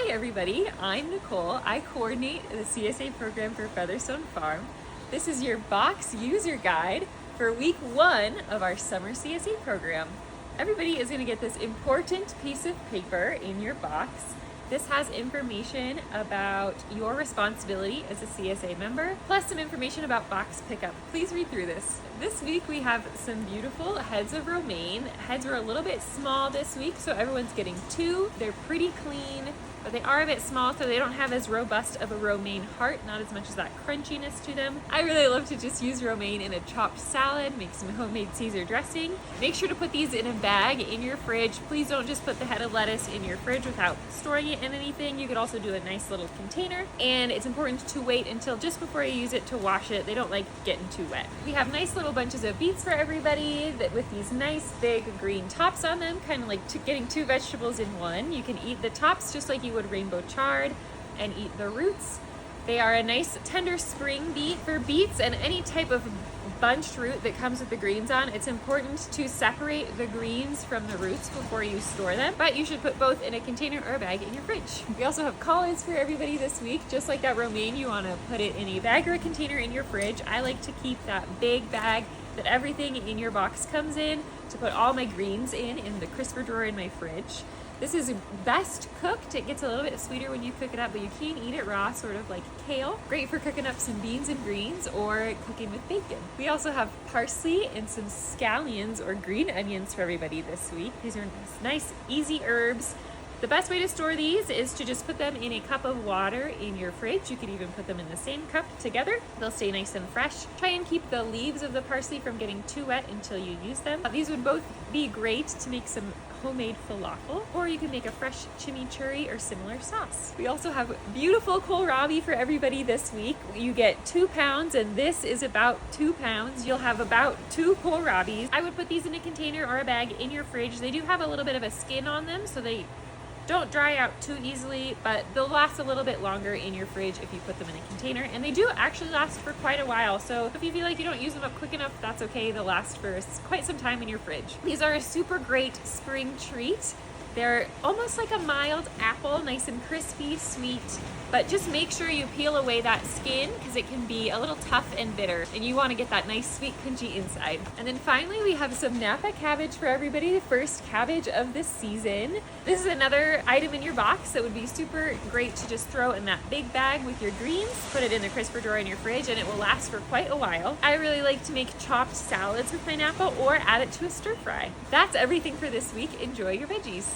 everybody, I'm Nicole. I coordinate the CSA program for Featherstone Farm. This is your box user guide for week 1 of our summer CSA program. Everybody is going to get this important piece of paper in your box. This has information about your responsibility as a CSA member, plus some information about box pickup. Please read through this. This week we have some beautiful heads of romaine. Heads were a little bit small this week, so everyone's getting 2. They're pretty clean, but they are a bit small, so they don't have as robust of a romaine heart, not as much as that crunchiness to them. I really love to just use romaine in a chopped salad, make some homemade Caesar dressing. Make sure to put these in a bag in your fridge. Please don't just put the head of lettuce in your fridge without storing it in anything. You could also do a nice little container, and it's important to wait until just before you use it to wash it. They don't like getting too wet. We have nice little bunches of beets for everybody that with these nice big green tops on them, kind of like getting 2 vegetables in one. You can eat the tops just like you would rainbow chard and eat the roots. They are a nice tender spring beet. For beets and any type of bunched root that comes with the greens on, it's important to separate the greens from the roots before you store them, but you should put both in a container or a bag in your fridge. We also have collards for everybody this week. Just like that romaine, you want to put it in a bag or a container in your fridge. I like to keep that big bag that everything in your box comes in to put all my greens in the crisper drawer in my fridge. This is best cooked. It gets a little bit sweeter when you cook it up, but you can eat it raw, sort of like kale. Great for cooking up some beans and greens or cooking with bacon. We also have parsley and some scallions or green onions for everybody this week. These are nice, easy herbs. The best way to store these is to just put them in a cup of water in your fridge. You could even put them in the same cup together. They'll stay nice and fresh. Try and keep the leaves of the parsley from getting too wet until you use them. These would both be great to make some homemade falafel, or you can make a fresh chimichurri or similar sauce. We also have beautiful kohlrabi for everybody this week. You get 2 pounds, and this is about 2 pounds. You'll have about 2 kohlrabis. I would put these in a container or a bag in your fridge. They do have a little bit of a skin on them, so they don't dry out too easily, but they'll last a little bit longer in your fridge if you put them in a container, and they do actually last for quite a while. So if you feel like you don't use them up quick enough, that's okay. They'll last for quite some time in your fridge. These are a super great spring treat. They're almost like a mild apple, nice and crispy, sweet, but just make sure you peel away that skin because it can be a little tough and bitter, and you want to get that nice sweet crunchy inside. And then finally we have some Napa cabbage for everybody, the first cabbage of the season. This is another item in your box that would be super great to just throw in that big bag with your greens, put it in the crisper drawer in your fridge, and it will last for quite a while. I really like to make chopped salads with my Napa or add it to a stir fry. That's everything for this week. Enjoy your veggies.